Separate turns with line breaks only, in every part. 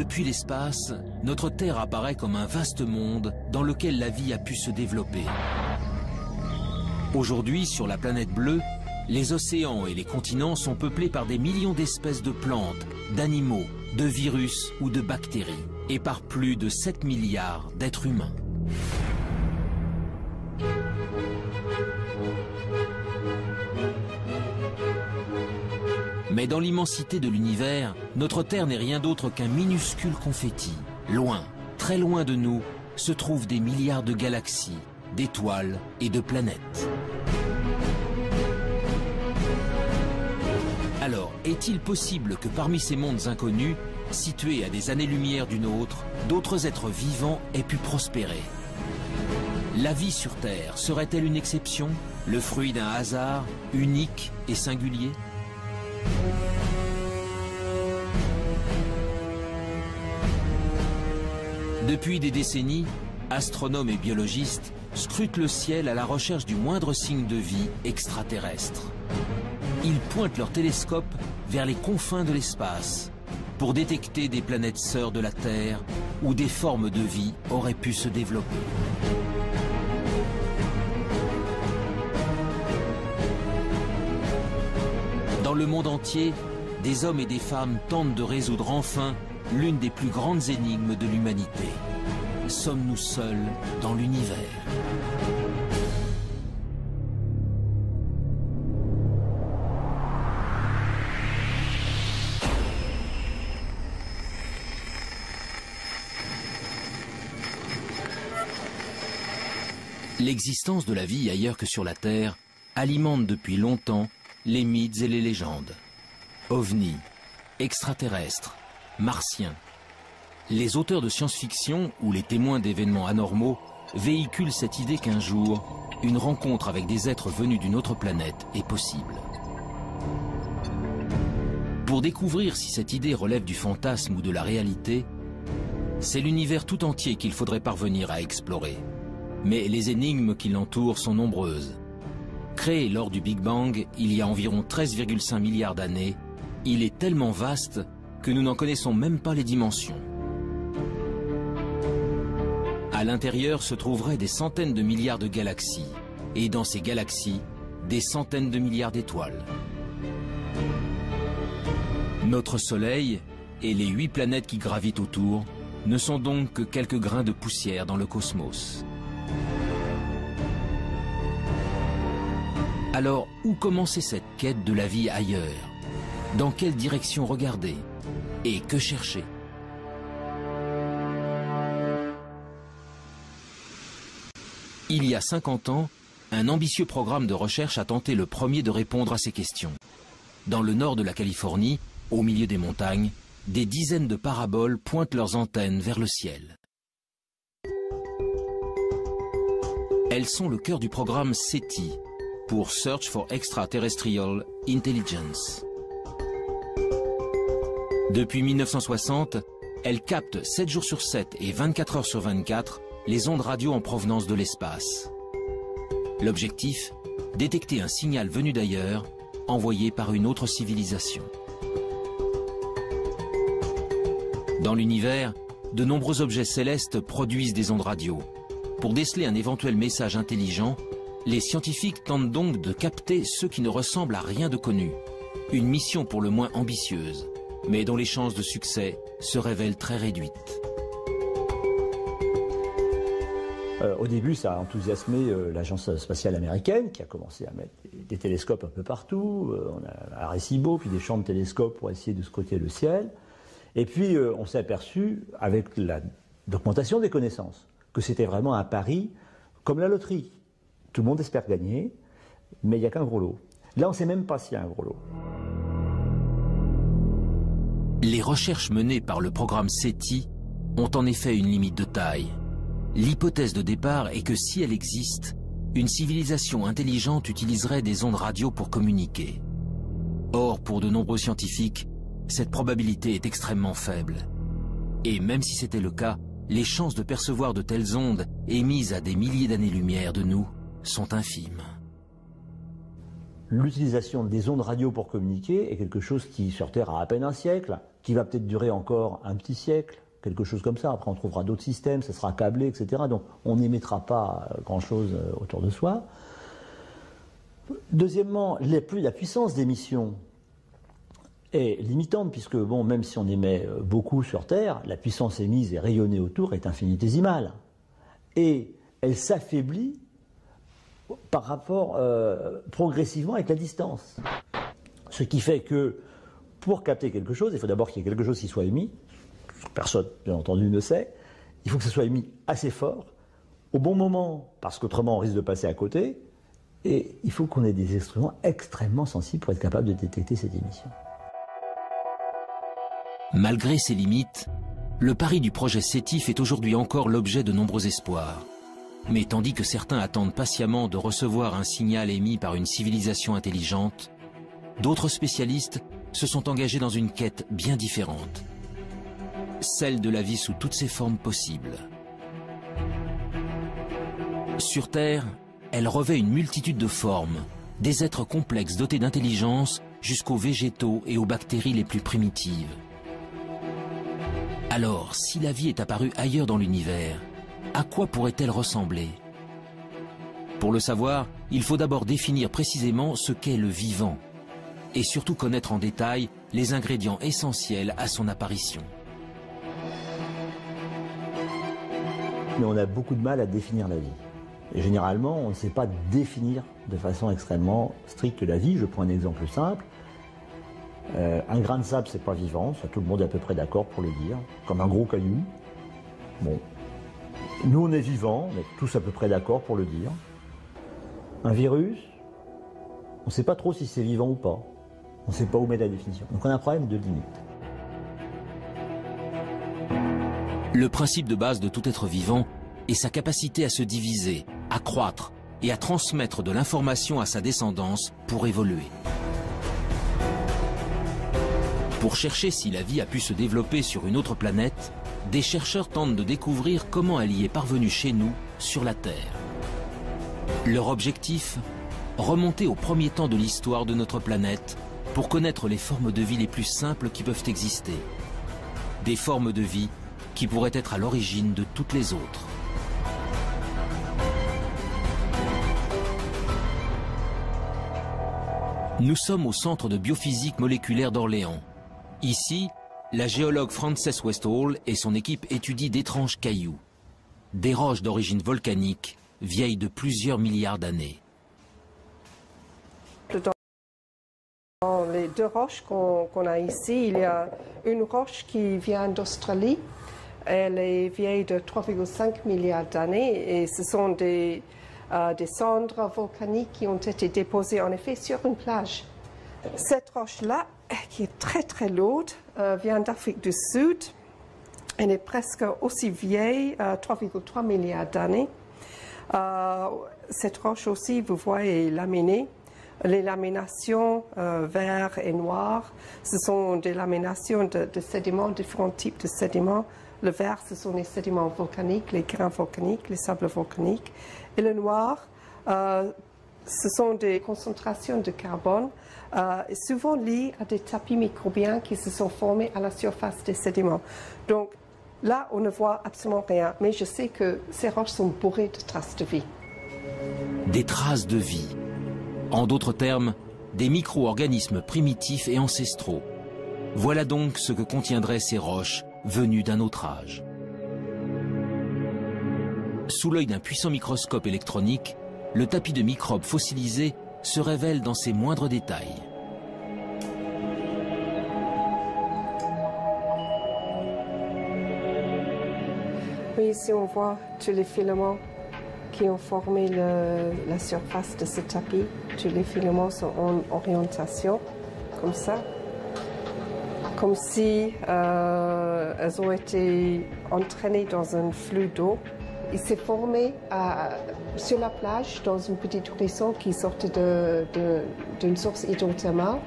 Depuis l'espace, notre Terre apparaît comme un vaste monde dans lequel la vie a pu se développer. Aujourd'hui, sur la planète bleue, les océans et les continents sont peuplés par des millions d'espèces de plantes, d'animaux, de virus ou de bactéries, et par plus de 7 milliards d'êtres humains. Mais dans l'immensité de l'univers, notre Terre n'est rien d'autre qu'un minuscule confetti. Loin, très loin de nous, se trouvent des milliards de galaxies, d'étoiles et de planètes. Alors, est-il possible que parmi ces mondes inconnus, situés à des années-lumière du nôtre, d'autres êtres vivants aient pu prospérer? La vie sur Terre serait-elle une exception, le fruit d'un hasard unique et singulier? Depuis des décennies, astronomes et biologistes scrutent le ciel à la recherche du moindre signe de vie extraterrestre. Ils pointent leurs télescopes vers les confins de l'espace pour détecter des planètes sœurs de la Terre où des formes de vie auraient pu se développer. Dans le monde entier, des hommes et des femmes tentent de résoudre enfin l'une des plus grandes énigmes de l'humanité. Sommes-nous seuls dans l'univers? L'existence de la vie ailleurs que sur la Terre alimente depuis longtemps les mythes et les légendes. OVNI, extraterrestres, martiens. Les auteurs de science-fiction ou les témoins d'événements anormaux véhiculent cette idée qu'un jour, une rencontre avec des êtres venus d'une autre planète est possible. Pour découvrir si cette idée relève du fantasme ou de la réalité, c'est l'univers tout entier qu'il faudrait parvenir à explorer. Mais les énigmes qui l'entourent sont nombreuses. Créé lors du Big Bang il y a environ 13,5 milliards d'années, il est tellement vaste que nous n'en connaissons même pas les dimensions. À l'intérieur se trouveraient des centaines de milliards de galaxies, et dans ces galaxies, des centaines de milliards d'étoiles. Notre Soleil et les 8 planètes qui gravitent autour ne sont donc que quelques grains de poussière dans le cosmos. Alors, où commencer cette quête de la vie ailleurs? Dans quelle direction regarder? Et que chercher? Il y a 50 ans, un ambitieux programme de recherche a tenté le premier de répondre à ces questions. Dans le nord de la Californie, au milieu des montagnes, des dizaines de paraboles pointent leurs antennes vers le ciel. Elles sont le cœur du programme SETI, pour Search for Extraterrestrial Intelligence. Depuis 1960, elles captent 7 jours sur 7 et 24 heures sur 24 les ondes radio en provenance de l'espace. L'objectif, détecter un signal venu d'ailleurs, envoyé par une autre civilisation. Dans l'univers, de nombreux objets célestes produisent des ondes radio. Pour déceler un éventuel message intelligent, les scientifiques tentent donc de capter ceux qui ne ressemblent à rien de connu. Une mission pour le moins ambitieuse, mais dont les chances de succès se révèlent très réduites.
Au début, ça a enthousiasmé l'agence spatiale américaine qui a commencé à mettre des télescopes un peu partout. On a Arecibo, puis des champs de télescopes pour essayer de scruter le ciel. Et puis, on s'est aperçu, avec l'augmentation des connaissances, que c'était vraiment un pari comme la loterie. Tout le monde espère gagner, mais il n'y a qu'un gros lot. Là, on ne sait même pas s'il y a un gros lot.
Les recherches menées par le programme SETI ont en effet une limite de taille. L'hypothèse de départ est que si elle existe, une civilisation intelligente utiliserait des ondes radio pour communiquer. Or, pour de nombreux scientifiques, cette probabilité est extrêmement faible. Et même si c'était le cas, les chances de percevoir de telles ondes émises à des milliers d'années-lumière de nous sont infimes.
L'utilisation des ondes radio pour communiquer est quelque chose qui, sur Terre, a à peine un siècle. qui va peut-être durer encore un petit siècle, quelque chose comme ça. Après, on trouvera d'autres systèmes, ça sera câblé, etc. Donc, on n'émettra pas grand-chose autour de soi. Deuxièmement, la puissance d'émission est limitante, puisque, bon, même si on émet beaucoup sur Terre, la puissance émise et rayonnée autour est infinitésimale. Et elle s'affaiblit par rapport progressivement avec la distance. Ce qui fait que, pour capter quelque chose, il faut d'abord qu'il y ait quelque chose qui soit émis. Personne, bien entendu, ne sait. Il faut que ce soit émis assez fort, au bon moment, parce qu'autrement on risque de passer à côté. Et il faut qu'on ait des instruments extrêmement sensibles pour être capable de détecter cette émission.
Malgré ses limites, le pari du projet SETI fait aujourd'hui encore l'objet de nombreux espoirs. Mais tandis que certains attendent patiemment de recevoir un signal émis par une civilisation intelligente, d'autres spécialistes se sont engagés dans une quête bien différente. Celle de la vie sous toutes ses formes possibles. Sur Terre, elle revêt une multitude de formes, des êtres complexes dotés d'intelligence jusqu'aux végétaux et aux bactéries les plus primitives. Alors, si la vie est apparue ailleurs dans l'univers, à quoi pourrait-elle ressembler? Pour le savoir, il faut d'abord définir précisément ce qu'est le vivant, et surtout connaître en détail les ingrédients essentiels à son apparition.
Mais on a beaucoup de mal à définir la vie. Et généralement, on ne sait pas définir de façon extrêmement stricte la vie. Je prends un exemple simple. Un grain de sable, c'est pas vivant, ça tout le monde est à peu près d'accord pour le dire, comme un gros caillou. Bon. Nous, on est vivants, on est tous à peu près d'accord pour le dire. Un virus, on ne sait pas trop si c'est vivant ou pas. On ne sait pas où mettre la définition. Donc on a un problème de limite.
Le principe de base de tout être vivant est sa capacité à se diviser, à croître et à transmettre de l'information à sa descendance pour évoluer. Pour chercher si la vie a pu se développer sur une autre planète, des chercheurs tentent de découvrir comment elle y est parvenue chez nous, sur la Terre. Leur objectif ? Remonter au premier temps de l'histoire de notre planète pour connaître les formes de vie les plus simples qui peuvent exister. Des formes de vie qui pourraient être à l'origine de toutes les autres. Nous sommes au Centre de biophysique moléculaire d'Orléans. Ici, la géologue Frances Westall et son équipe étudient d'étranges cailloux, des roches d'origine volcanique, vieilles de plusieurs milliards d'années.
Dans les deux roches qu'on a ici, il y a une roche qui vient d'Australie. Elle est vieille de 3,5 milliards d'années et ce sont des cendres volcaniques qui ont été déposées en effet sur une plage. Cette roche-là, qui est très très lourde, vient d'Afrique du Sud. Elle est presque aussi vieille, 3,3 milliards d'années. Cette roche aussi, vous voyez, est laminée. Les laminations vert et noir, ce sont des laminations de sédiments, différents types de sédiments. Le vert, ce sont les sédiments volcaniques, les grains volcaniques, les sables volcaniques. Et le noir, ce sont des concentrations de carbone, souvent liées à des tapis microbiens qui se sont formés à la surface des sédiments. Donc là, on ne voit absolument rien, mais je sais que ces roches sont bourrées de traces de vie.
Des traces de vie. En d'autres termes, des micro-organismes primitifs et ancestraux. Voilà donc ce que contiendraient ces roches venues d'un autre âge. Sous l'œil d'un puissant microscope électronique, le tapis de microbes fossilisés se révèle dans ses moindres détails.
Oui, ici on voit tous les filaments qui ont formé la surface de ce tapis. Tous les filaments sont en orientation, comme ça. Comme si elles ont été entraînées dans un flux d'eau. Il s'est formé sur la plage, dans une petite horizon qui sortait d'une source hydrothermale.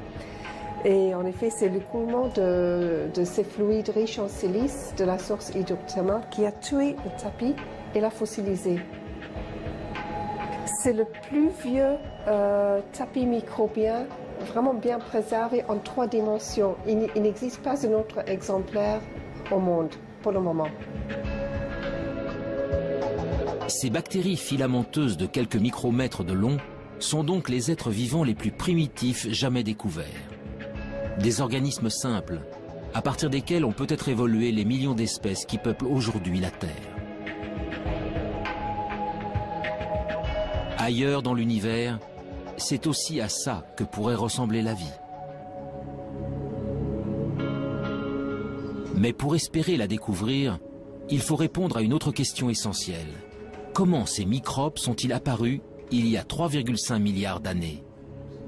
Et en effet, c'est l'écoulement de ces fluides riches en silice de la source hydrothermale qui a tué le tapis et l'a fossilisé. C'est le plus vieux tapis microbien vraiment bien préservé en 3 dimensions. Il n'existe pas un autre exemplaire au monde pour le moment.
Ces bactéries filamenteuses de quelques micromètres de long sont donc les êtres vivants les plus primitifs jamais découverts. Des organismes simples, à partir desquels ont peut-être évolué les millions d'espèces qui peuplent aujourd'hui la Terre. Ailleurs dans l'univers, c'est aussi à ça que pourrait ressembler la vie. Mais pour espérer la découvrir, il faut répondre à une autre question essentielle. Comment ces microbes sont-ils apparus il y a 3,5 milliards d'années?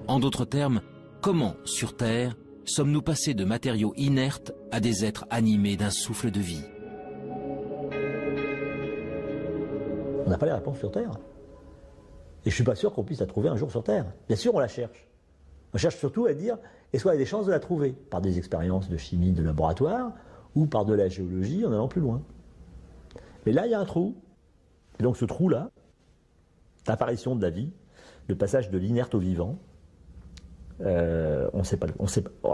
En d'autres termes, comment, sur Terre, sommes-nous passés de matériaux inertes à des êtres animés d'un souffle de vie?
On n'a pas les réponses sur Terre. Et je ne suis pas sûr qu'on puisse la trouver un jour sur Terre. Bien sûr, on la cherche. On cherche surtout à dire, est-ce qu'on a des chances de la trouver? Par des expériences de chimie de laboratoire ou par de la géologie en allant plus loin. Mais là, il y a un trou. Et donc ce trou-là, l'apparition de la vie, le passage de l'inerte au vivant,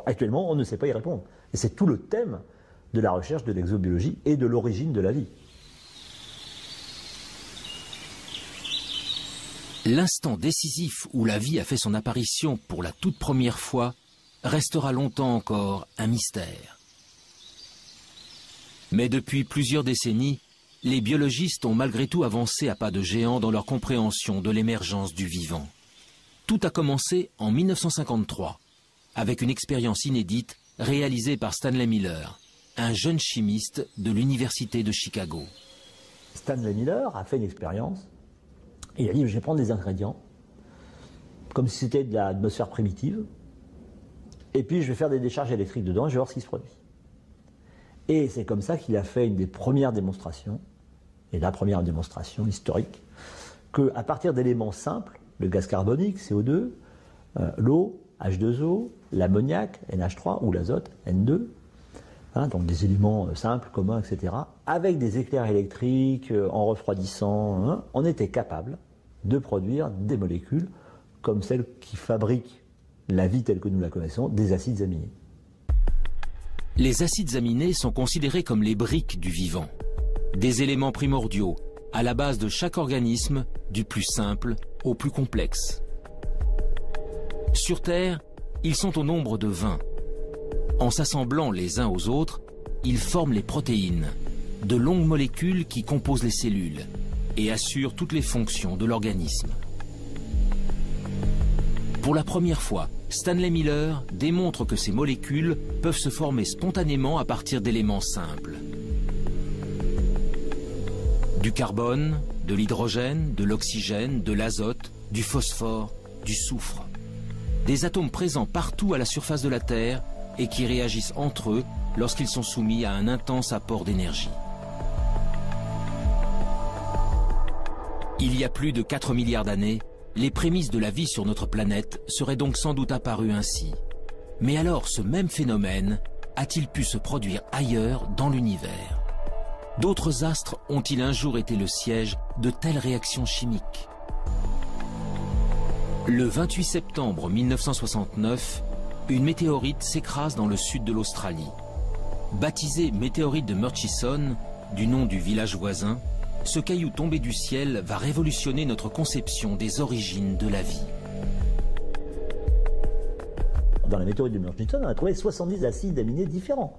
actuellement, on ne sait pas y répondre. Et c'est tout le thème de la recherche de l'exobiologie et de l'origine de la vie.
L'instant décisif où la vie a fait son apparition pour la toute première fois restera longtemps encore un mystère. Mais depuis plusieurs décennies, les biologistes ont malgré tout avancé à pas de géant dans leur compréhension de l'émergence du vivant. Tout a commencé en 1953, avec une expérience inédite réalisée par Stanley Miller, un jeune chimiste de l'Université de Chicago.
Stanley Miller a fait une expérience. Il a dit, je vais prendre des ingrédients, comme si c'était de l'atmosphère primitive, et puis je vais faire des décharges électriques dedans, et je vais voir ce qui se produit. Et c'est comme ça qu'il a fait une des premières démonstrations, et la première démonstration historique, qu'à partir d'éléments simples, le gaz carbonique, CO2, l'eau, H2O, l'ammoniac, NH3, ou l'azote, N2, donc des éléments simples, communs, etc., avec des éclairs électriques, en refroidissant, on était capable de produire des molécules comme celles qui fabriquent la vie telle que nous la connaissons, des acides aminés.
Les acides aminés sont considérés comme les briques du vivant, des éléments primordiaux à la base de chaque organisme, du plus simple au plus complexe. Sur Terre, ils sont au nombre de 20. En s'assemblant les uns aux autres, ils forment les protéines, de longues molécules qui composent les cellules et assurent toutes les fonctions de l'organisme. Pour la première fois, Stanley Miller démontre que ces molécules peuvent se former spontanément à partir d'éléments simples. Du carbone, de l'hydrogène, de l'oxygène, de l'azote, du phosphore, du soufre. Des atomes présents partout à la surface de la Terre et qui réagissent entre eux lorsqu'ils sont soumis à un intense apport d'énergie. Il y a plus de 4 milliards d'années, les prémices de la vie sur notre planète seraient donc sans doute apparues ainsi. Mais alors ce même phénomène a-t-il pu se produire ailleurs dans l'univers? D'autres astres ont-ils un jour été le siège de telles réactions chimiques? Le 28 septembre 1969, une météorite s'écrase dans le sud de l'Australie. Baptisé météorite de Murchison, du nom du village voisin, ce caillou tombé du ciel va révolutionner notre conception des origines de la vie.
Dans la météorite de Murchison, on a trouvé 70 acides aminés différents.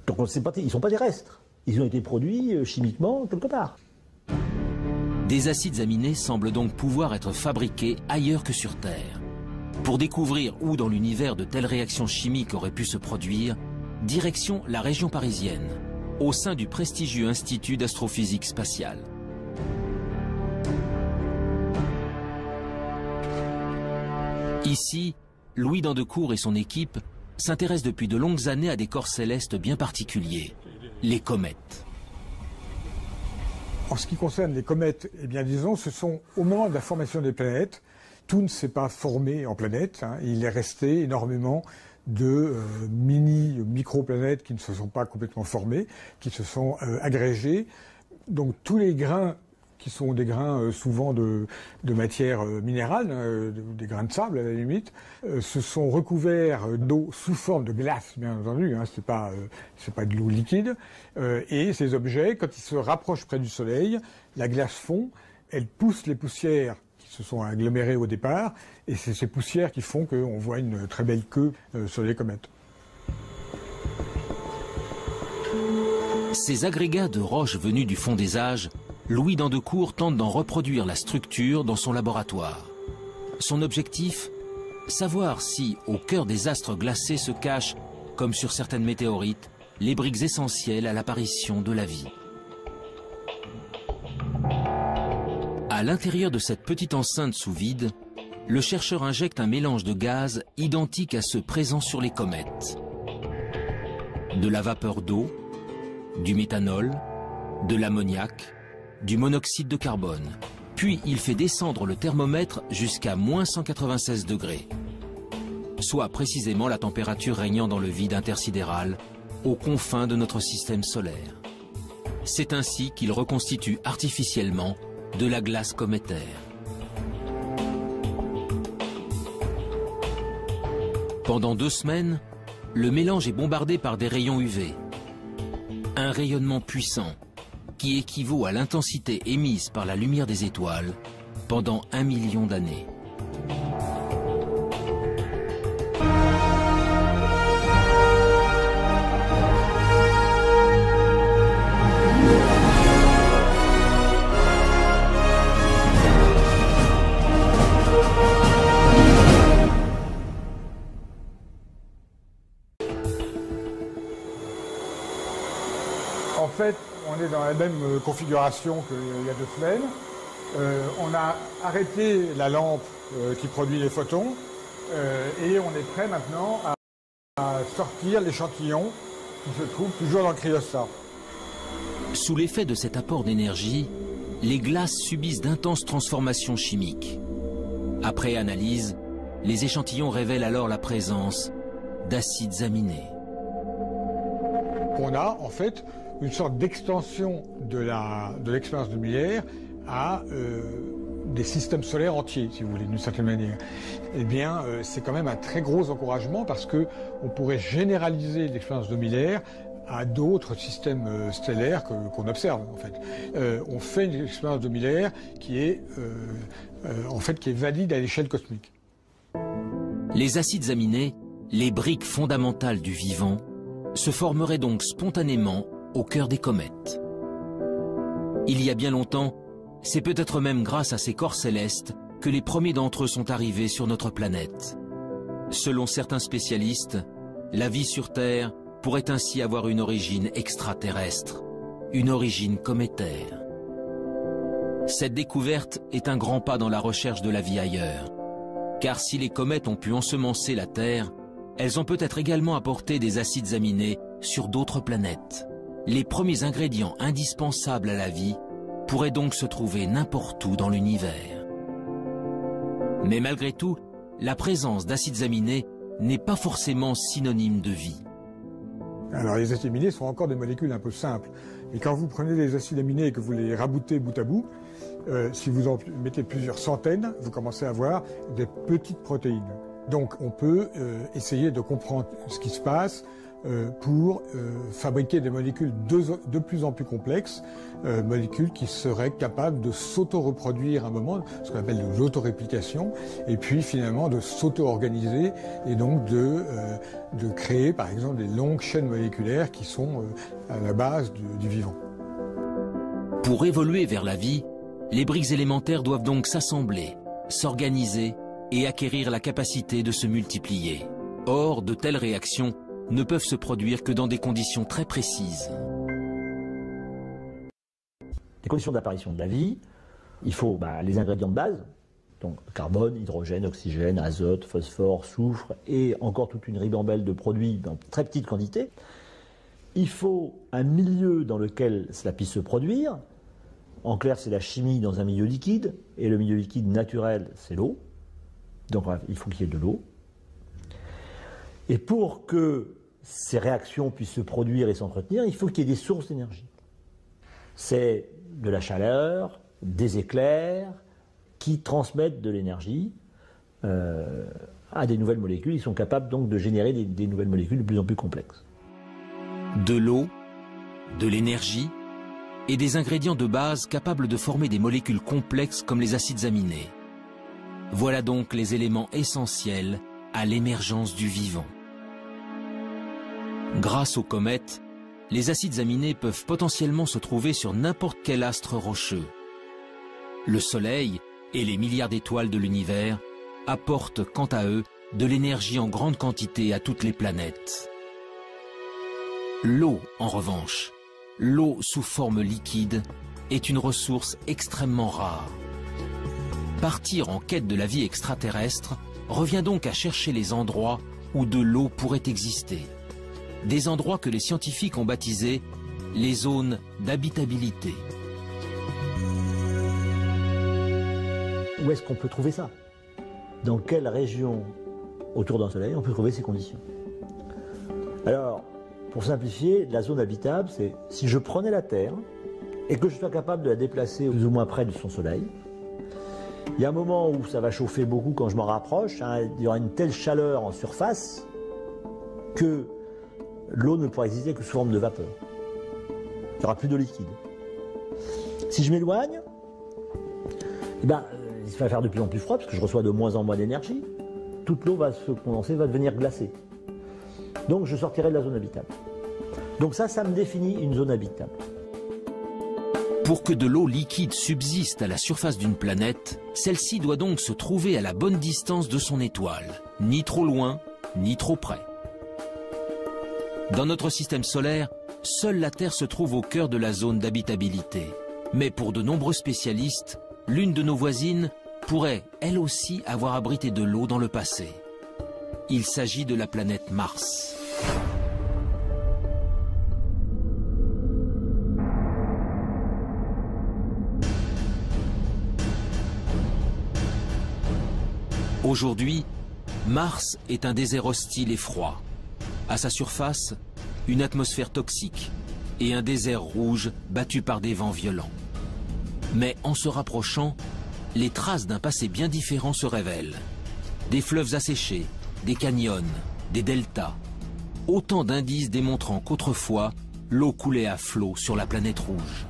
Donc ils ne sont pas terrestres. Ils ont été produits chimiquement quelque part.
Des acides aminés semblent donc pouvoir être fabriqués ailleurs que sur Terre. Pour découvrir où dans l'univers de telles réactions chimiques auraient pu se produire, direction la région parisienne, au sein du prestigieux Institut d'astrophysique spatiale. Ici, Louis Dandecourt et son équipe s'intéressent depuis de longues années à des corps célestes bien particuliers, les comètes.
En ce qui concerne les comètes, eh bien disons, ce sont au moment de la formation des planètes, tout ne s'est pas formé en planètes, il est resté énormément de micro-planètes qui ne se sont pas complètement formées, qui se sont agrégées. Donc tous les grains qui sont des grains souvent de matière minérale, des grains de sable à la limite, se sont recouverts d'eau sous forme de glace, bien entendu, hein, c'est pas de l'eau liquide, et ces objets, quand ils se rapprochent près du Soleil, la glace fond, elle pousse les poussières qui se sont agglomérées au départ, et c'est ces poussières qui font qu'on voit une très belle queue sur les comètes.
Ces agrégats de roches venus du fond des âges, Louis d'Andecourt tente d'en reproduire la structure dans son laboratoire. Son objectif ? Savoir si, au cœur des astres glacés se cachent, comme sur certaines météorites, les briques essentielles à l'apparition de la vie. À l'intérieur de cette petite enceinte sous vide, le chercheur injecte un mélange de gaz identique à ceux présents sur les comètes. De la vapeur d'eau, du méthanol, de l'ammoniac, du monoxyde de carbone. Puis il fait descendre le thermomètre jusqu'à -196 degrés, soit précisément la température régnant dans le vide intersidéral, aux confins de notre système solaire. C'est ainsi qu'il reconstitue artificiellement de la glace cométaire. Pendant 2 semaines, le mélange est bombardé par des rayons UV. Un rayonnement puissant qui équivaut à l'intensité émise par la lumière des étoiles pendant 1 million d'années.
En fait, on est dans la même configuration qu'il y a 2 semaines. On a arrêté la lampe qui produit les photons et on est prêt maintenant à sortir l'échantillon qui se trouve toujours dans le cryostat.
Sous l'effet de cet apport d'énergie, les glaces subissent d'intenses transformations chimiques. Après analyse, les échantillons révèlent alors la présence d'acides aminés.
On a en fait une sorte d'extension de l'expérience de Miller à des systèmes solaires entiers, si vous voulez, d'une certaine manière. Eh bien, c'est quand même un très gros encouragement parce qu'on pourrait généraliser l'expérience de Miller à d'autres systèmes stellaires qu'on observe, en fait. On fait une expérience de Miller qui est valide à l'échelle cosmique.
Les acides aminés, les briques fondamentales du vivant, se formeraient donc spontanément au cœur des comètes. Il y a bien longtemps, c'est peut-être même grâce à ces corps célestes que les premiers d'entre eux sont arrivés sur notre planète. Selon certains spécialistes, la vie sur Terre pourrait ainsi avoir une origine extraterrestre, une origine cométaire. Cette découverte est un grand pas dans la recherche de la vie ailleurs, car si les comètes ont pu ensemencer la Terre, elles ont peut-être également apporté des acides aminés sur d'autres planètes. Les premiers ingrédients indispensables à la vie pourraient donc se trouver n'importe où dans l'univers. Mais malgré tout, la présence d'acides aminés n'est pas forcément synonyme de vie.
Alors les acides aminés sont encore des molécules un peu simples. Et quand vous prenez des acides aminés et que vous les raboutez bout à bout, si vous en mettez plusieurs centaines, vous commencez à avoir des petites protéines. Donc on peut essayer de comprendre ce qui se passe pour fabriquer des molécules de plus en plus complexes, molécules qui seraient capables de s'auto-reproduire à un moment, ce qu'on appelle de l'autoréplication, et puis finalement de s'auto-organiser et donc de créer par exemple des longues chaînes moléculaires qui sont à la base du vivant.
Pour évoluer vers la vie, les briques élémentaires doivent donc s'assembler, s'organiser et acquérir la capacité de se multiplier. Or, de telles réactions ne peuvent se produire que dans des conditions très précises.
Les conditions d'apparition de la vie, il faut les ingrédients de base, donc carbone, hydrogène, oxygène, azote, phosphore, soufre, et encore toute une ribambelle de produits dans très petites quantités. Il faut un milieu dans lequel cela puisse se produire. En clair, c'est la chimie dans un milieu liquide, et le milieu liquide naturel, c'est l'eau. Donc il faut qu'il y ait de l'eau. Et pour que ces réactions puissent se produire et s'entretenir, il faut qu'il y ait des sources d'énergie. C'est de la chaleur, des éclairs qui transmettent de l'énergie à des nouvelles molécules. Ils sont capables donc de générer des nouvelles molécules de plus en plus complexes.
De l'eau, de l'énergie et des ingrédients de base capables de former des molécules complexes comme les acides aminés. Voilà donc les éléments essentiels à l'émergence du vivant. Grâce aux comètes, les acides aminés peuvent potentiellement se trouver sur n'importe quel astre rocheux. Le Soleil et les milliards d'étoiles de l'univers apportent quant à eux de l'énergie en grande quantité à toutes les planètes. L'eau, en revanche, l'eau sous forme liquide, est une ressource extrêmement rare. Partir en quête de la vie extraterrestre revient donc à chercher les endroits où de l'eau pourrait exister. Des endroits que les scientifiques ont baptisés les zones d'habitabilité.
Où est-ce qu'on peut trouver ça? Dans quelle région autour d'un soleil on peut trouver ces conditions? Alors, pour simplifier, la zone habitable, c'est si je prenais la Terre et que je sois capable de la déplacer plus ou moins près de son soleil. Il y a un moment où ça va chauffer beaucoup quand je m'en rapproche, hein, il y aura une telle chaleur en surface que l'eau ne pourra exister que sous forme de vapeur. Il n'y aura plus de liquide. Si je m'éloigne, il va faire de plus en plus froid parce que je reçois de moins en moins d'énergie. Toute l'eau va se condenser, va devenir glacée. Donc je sortirai de la zone habitable. Donc ça me définit une zone habitable.
Pour que de l'eau liquide subsiste à la surface d'une planète, celle-ci doit donc se trouver à la bonne distance de son étoile, ni trop loin, ni trop près. Dans notre système solaire, seule la Terre se trouve au cœur de la zone d'habitabilité. Mais pour de nombreux spécialistes, l'une de nos voisines pourrait, elle aussi, avoir abrité de l'eau dans le passé. Il s'agit de la planète Mars. Aujourd'hui, Mars est un désert hostile et froid. À sa surface, une atmosphère toxique et un désert rouge battu par des vents violents. Mais en se rapprochant, les traces d'un passé bien différent se révèlent. Des fleuves asséchés, des canyons, des deltas. Autant d'indices démontrant qu'autrefois, l'eau coulait à flot sur la planète rouge.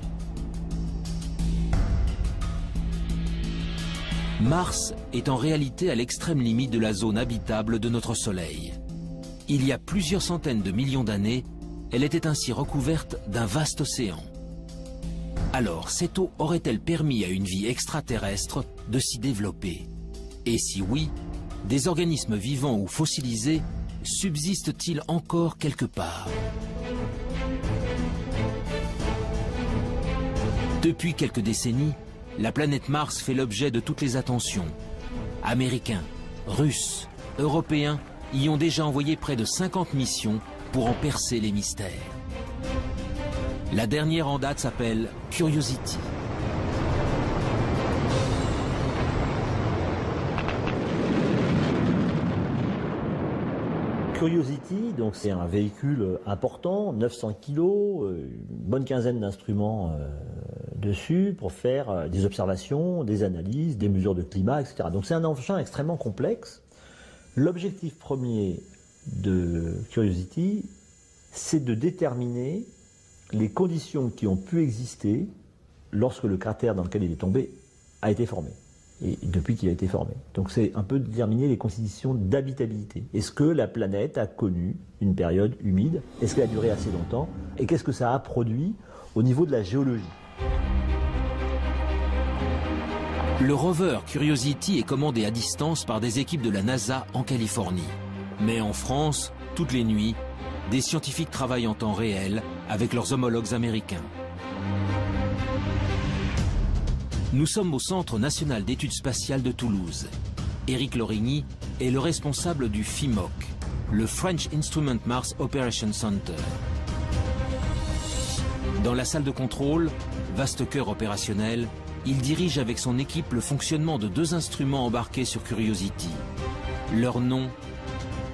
Mars est en réalité à l'extrême limite de la zone habitable de notre Soleil. Il y a plusieurs centaines de millions d'années, elle était ainsi recouverte d'un vaste océan. Alors, cette eau aurait-elle permis à une vie extraterrestre de s'y développer? Et si oui, des organismes vivants ou fossilisés subsistent-ils encore quelque part? Depuis quelques décennies, la planète Mars fait l'objet de toutes les attentions. Américains, Russes, Européens y ont déjà envoyé près de 50 missions pour en percer les mystères. La dernière en date s'appelle Curiosity.
Curiosity, donc c'est un véhicule important, 900 kg, une bonne quinzaine d'instruments dessus pour faire des observations, des analyses, des mesures de climat, etc. Donc c'est un engin extrêmement complexe. L'objectif premier de Curiosity, c'est de déterminer les conditions qui ont pu exister lorsque le cratère dans lequel il est tombé a été formé, et depuis qu'il a été formé. Donc c'est un peu déterminer les conditions d'habitabilité. Est-ce que la planète a connu une période humide? Est-ce qu'elle a duré assez longtemps? Et qu'est-ce que ça a produit au niveau de la géologie?
Le rover Curiosity est commandé à distance par des équipes de la NASA en Californie. Mais en France, toutes les nuits, des scientifiques travaillent en temps réel avec leurs homologues américains. Nous sommes au Centre national d'études spatiales de Toulouse. Éric Lorigny est le responsable du FIMOC, le French Instrument Mars Operation Center. Dans la salle de contrôle, vaste cœur opérationnel, il dirige avec son équipe le fonctionnement de deux instruments embarqués sur Curiosity. Leurs noms,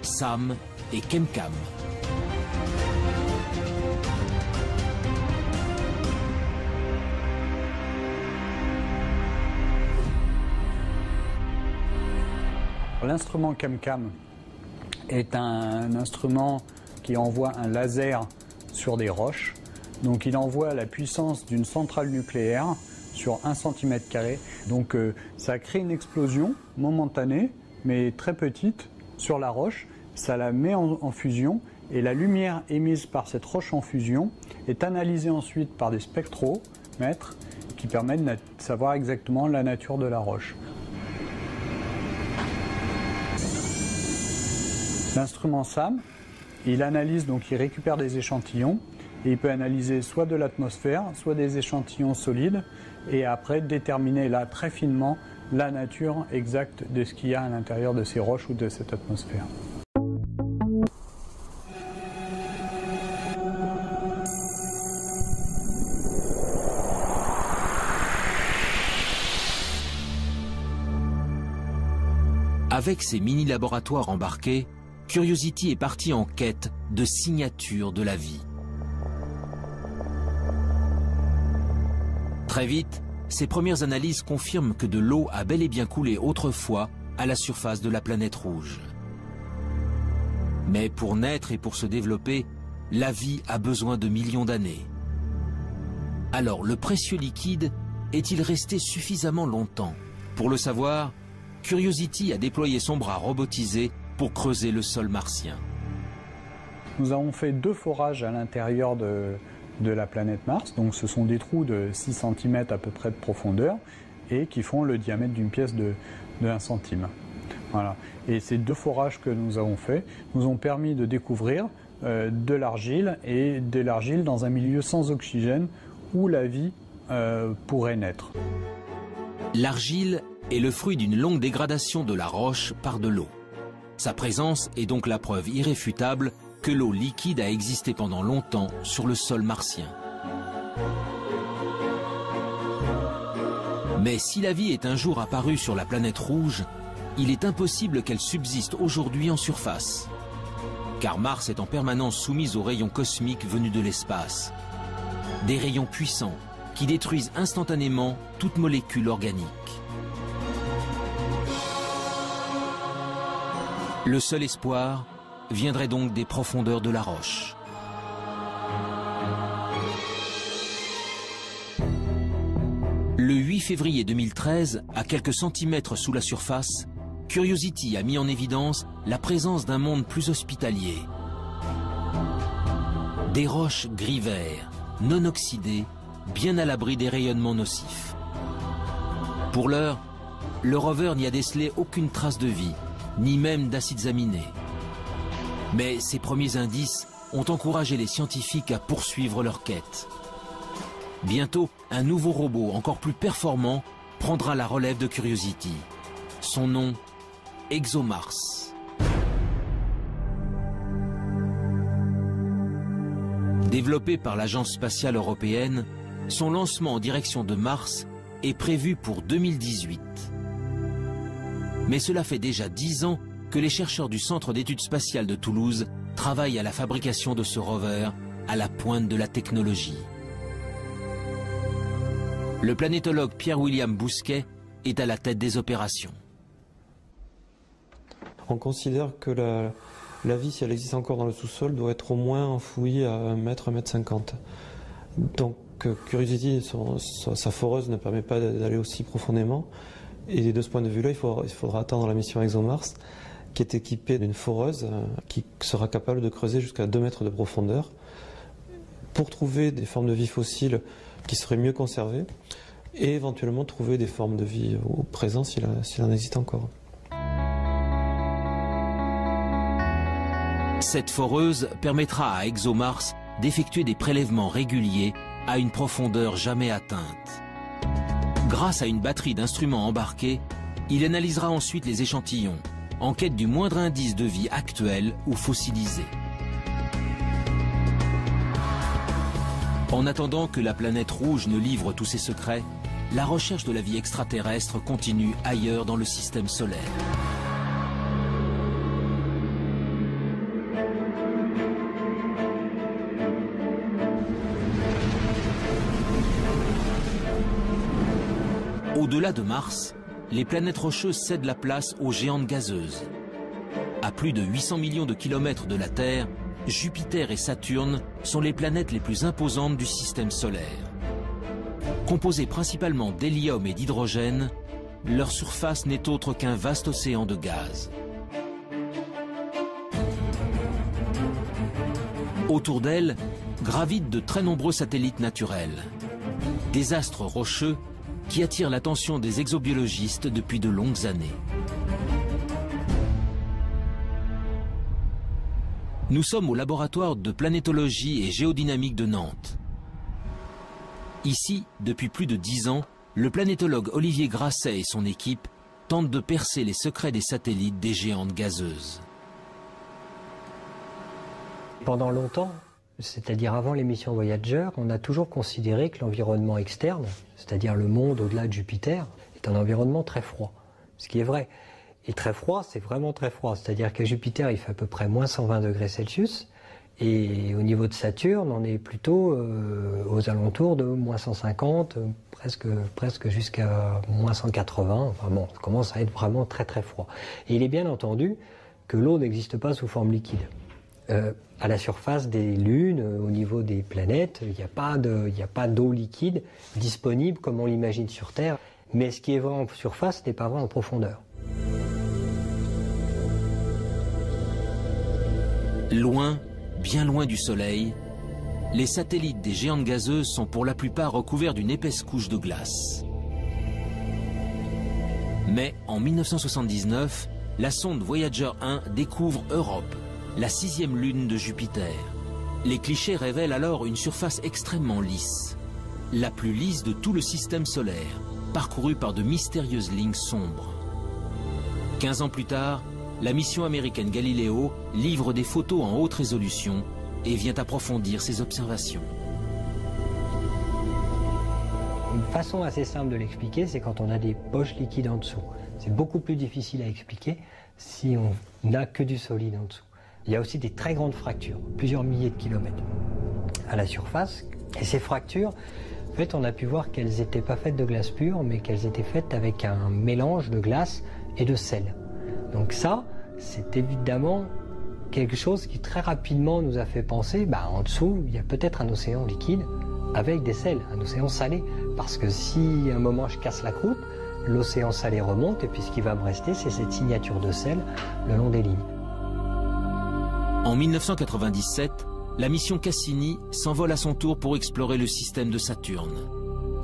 SAM et ChemCam.
l'instrument CAM-CAM est un instrument qui envoie un laser sur des roches. Donc il envoie la puissance d'une centrale nucléaire sur 1 cm². Donc ça crée une explosion momentanée, mais très petite, sur la roche. Ça la met en fusion et la lumière émise par cette roche en fusion est analysée ensuite par des spectromètres qui permettent de savoir exactement la nature de la roche. L'instrument SAM, il analyse, donc il récupère des échantillons et il peut analyser soit de l'atmosphère, soit des échantillons solides et après déterminer là très finement la nature exacte de ce qu'il y a à l'intérieur de ces roches ou de cette atmosphère.
Avec ses mini-laboratoires embarqués, Curiosity est parti en quête de signatures de la vie. Très vite, ses premières analyses confirment que de l'eau a bel et bien coulé autrefois à la surface de la planète rouge. Mais pour naître et pour se développer, la vie a besoin de millions d'années. Alors, le précieux liquide est-il resté suffisamment longtemps? Pour le savoir, Curiosity a déployé son bras robotisé pour creuser le sol martien.
Nous avons fait 2 forages à l'intérieur de la planète Mars. Donc ce sont des trous de 6 cm à peu près de profondeur et qui font le diamètre d'une pièce de 1 centime. Voilà. Et ces 2 forages que nous avons faits nous ont permis de découvrir de l'argile et de l'argile dans un milieu sans oxygène où la vie pourrait naître.
L'argile est le fruit d'une longue dégradation de la roche par de l'eau. Sa présence est donc la preuve irréfutable que l'eau liquide a existé pendant longtemps sur le sol martien. Mais si la vie est un jour apparue sur la planète rouge, il est impossible qu'elle subsiste aujourd'hui en surface. Car Mars est en permanence soumise aux rayons cosmiques venus de l'espace. Des rayons puissants qui détruisent instantanément toute molécule organique. Le seul espoir viendrait donc des profondeurs de la roche. Le 8 février 2013, à quelques centimètres sous la surface, Curiosity a mis en évidence la présence d'un monde plus hospitalier. Des roches gris-vert, non oxydées, bien à l'abri des rayonnements nocifs. Pour l'heure, le rover n'y a décelé aucune trace de vie, ni même d'acides aminés. Mais ces premiers indices ont encouragé les scientifiques à poursuivre leur quête. Bientôt, un nouveau robot encore plus performant prendra la relève de Curiosity. Son nom, ExoMars. Développé par l'Agence spatiale européenne, son lancement en direction de Mars est prévu pour 2018. Mais cela fait déjà 10 ans que les chercheurs du Centre d'études spatiales de Toulouse travaillent à la fabrication de ce rover à la pointe de la technologie. Le planétologue Pierre-William Bousquet est à la tête des opérations.
On considère que la vie, si elle existe encore dans le sous-sol, doit être au moins enfouie à 1 mètre, 1 mètre 50. Donc Curiosity, sa foreuse ne permet pas d'aller aussi profondément. Et de ce point de vue-là, il faudra attendre la mission ExoMars, qui est équipée d'une foreuse qui sera capable de creuser jusqu'à 2 mètres de profondeur pour trouver des formes de vie fossiles qui seraient mieux conservées et éventuellement trouver des formes de vie au présent s'il en existe encore.
Cette foreuse permettra à ExoMars d'effectuer des prélèvements réguliers à une profondeur jamais atteinte. Grâce à une batterie d'instruments embarqués, il analysera ensuite les échantillons, en quête du moindre indice de vie actuelle ou fossilisé. En attendant que la planète rouge ne livre tous ses secrets, la recherche de la vie extraterrestre continue ailleurs dans le système solaire. Au-delà de Mars, les planètes rocheuses cèdent la place aux géantes gazeuses. À plus de 800 millions de kilomètres de la Terre, Jupiter et Saturne sont les planètes les plus imposantes du système solaire. Composées principalement d'hélium et d'hydrogène, leur surface n'est autre qu'un vaste océan de gaz. Autour d'elles gravitent de très nombreux satellites naturels, des astres rocheux qui attirent l'attention des exobiologistes depuis de longues années. Nous sommes au laboratoire de planétologie et géodynamique de Nantes. Ici, depuis plus de 10 ans, le planétologue Olivier Grasset et son équipe tentent de percer les secrets des satellites des géantes gazeuses.
Pendant longtemps, c'est-à-dire avant l'émission Voyager, on a toujours considéré que l'environnement externe, c'est-à-dire le monde au-delà de Jupiter, est un environnement très froid. Ce qui est vrai. Et très froid, c'est vraiment très froid. C'est-à-dire qu'à Jupiter, il fait à peu près moins 120 degrés Celsius. Et au niveau de Saturne, on est plutôt aux alentours de moins 150, presque jusqu'à moins 180. Enfin bon, ça commence à être vraiment très très froid. Et il est bien entendu que l'eau n'existe pas sous forme liquide. À la surface des lunes, au niveau des planètes, il n'y a pas d'eau liquide disponible comme on l'imagine sur Terre. Mais ce qui est vrai en surface n'est pas vrai en profondeur.
Loin, bien loin du Soleil, les satellites des géantes gazeuses sont pour la plupart recouverts d'une épaisse couche de glace. Mais en 1979, la sonde Voyager 1 découvre Europe, la 6e lune de Jupiter. Les clichés révèlent alors une surface extrêmement lisse, la plus lisse de tout le système solaire, parcourue par de mystérieuses lignes sombres. 15 ans plus tard, la mission américaine Galileo livre des photos en haute résolution et vient approfondir ses observations.
Une façon assez simple de l'expliquer, c'est quand on a des poches liquides en dessous. C'est beaucoup plus difficile à expliquer si on n'a que du solide en dessous. Il y a aussi des très grandes fractures, plusieurs milliers de kilomètres à la surface. Et ces fractures, en fait, on a pu voir qu'elles n'étaient pas faites de glace pure, mais qu'elles étaient faites avec un mélange de glace et de sel. Donc ça, c'est évidemment quelque chose qui très rapidement nous a fait penser, en dessous, il y a peut-être un océan liquide avec des sels, un océan salé. Parce que si à un moment je casse la croûte, l'océan salé remonte et puis ce qui va me rester, c'est cette signature de sel le long des lignes.
En 1997, la mission Cassini s'envole à son tour pour explorer le système de Saturne.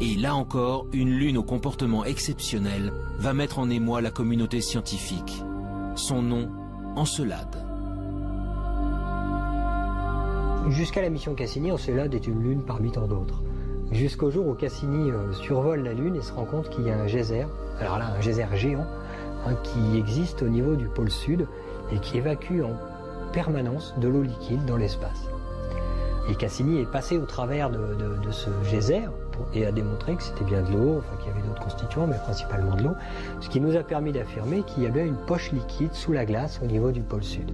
Et là encore, une lune au comportement exceptionnel va mettre en émoi la communauté scientifique. Son nom, Encelade.
Jusqu'à la mission Cassini, Encelade est une lune parmi tant d'autres. Jusqu'au jour où Cassini survole la Lune et se rend compte qu'il y a un geyser, alors là un geyser géant, qui existe au niveau du pôle sud et qui évacue en permanence de l'eau liquide dans l'espace. Et Cassini est passé au travers de ce geyser et a démontré que c'était bien de l'eau, enfin qu'il y avait d'autres constituants, mais principalement de l'eau, ce qui nous a permis d'affirmer qu'il y avait une poche liquide sous la glace au niveau du pôle sud.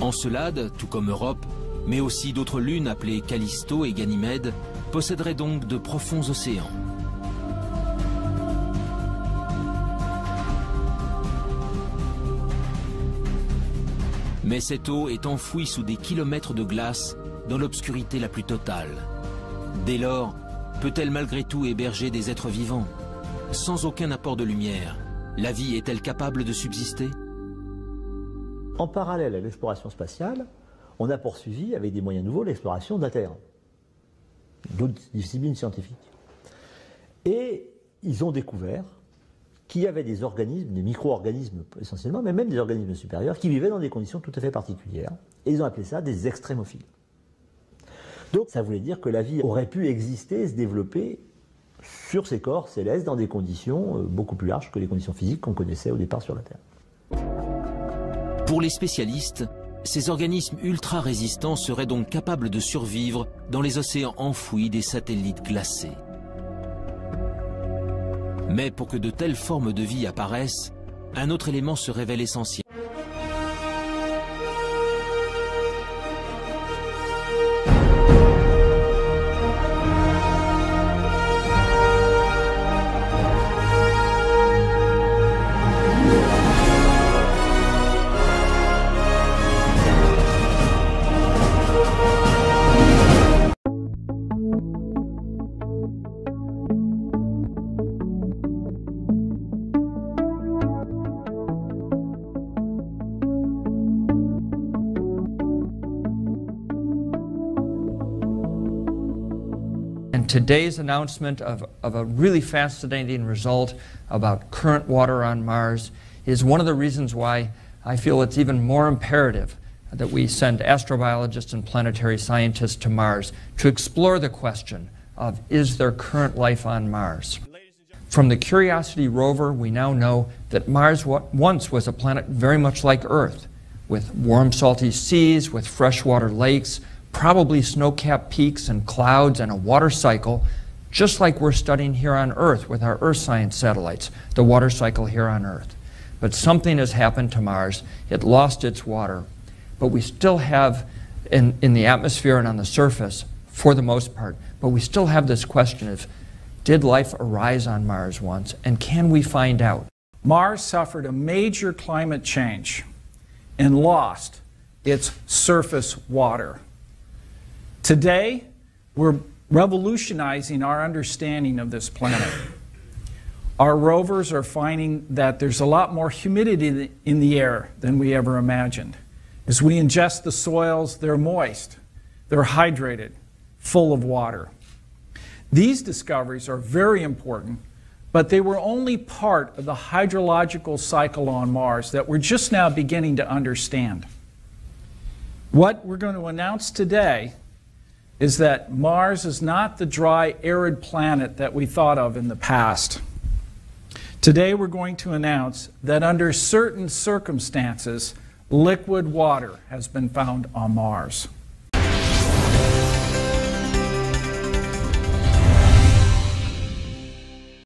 Encelade, tout comme Europe, mais aussi d'autres lunes appelées Callisto et Ganymède, posséderaient donc de profonds océans. Mais cette eau est enfouie sous des kilomètres de glace dans l'obscurité la plus totale. Dès lors, peut-elle malgré tout héberger des êtres vivants? Sans aucun apport de lumière, la vie est-elle capable de subsister?
En parallèle à l'exploration spatiale, on a poursuivi avec des moyens nouveaux l'exploration de la Terre, d'autres disciplines scientifiques. Et ils ont découvert qu'il y avait des organismes, des micro-organismes essentiellement, mais même des organismes supérieurs, qui vivaient dans des conditions tout à fait particulières. Et ils ont appelé ça des extrémophiles. Donc ça voulait dire que la vie aurait pu exister et se développer sur ces corps célestes dans des conditions beaucoup plus larges que les conditions physiques qu'on connaissait au départ sur la Terre.
Pour les spécialistes, ces organismes ultra résistants seraient donc capables de survivre dans les océans enfouis des satellites glacés. Mais pour que de telles formes de vie apparaissent, un autre élément se révèle essentiel.
And today's announcement of a really fascinating result about current water on Mars is one of the reasons why I feel it's even more imperative that we send astrobiologists and planetary scientists to Mars to explore the question of, is there current life on Mars? From the Curiosity rover, we now know that Mars once was a planet very much like Earth, with warm, salty seas, with freshwater lakes, probably snow-capped peaks and clouds and a water cycle, just like we're studying here on Earth with our Earth science satellites, the water cycle here on Earth. But something has happened to Mars. It lost its water. But we still have, in the atmosphere and on the surface, for the most part, but we still have this question of, did life arise on Mars once, and can we find out?
Mars suffered a major climate change and lost its surface water. Today, we're revolutionizing our understanding of this planet. Our rovers are finding that there's a lot more humidity in the air than we ever imagined. As we ingest the soils, they're moist, they're hydrated, full of water. These discoveries are very important, but they were only part of the hydrological cycle on Mars that we're just now beginning to understand. What we're going to announce today is that Mars is not the dry, arid planet that we thought of in the past. Today we're going to announce that under certain circumstances, liquid water has been found on Mars.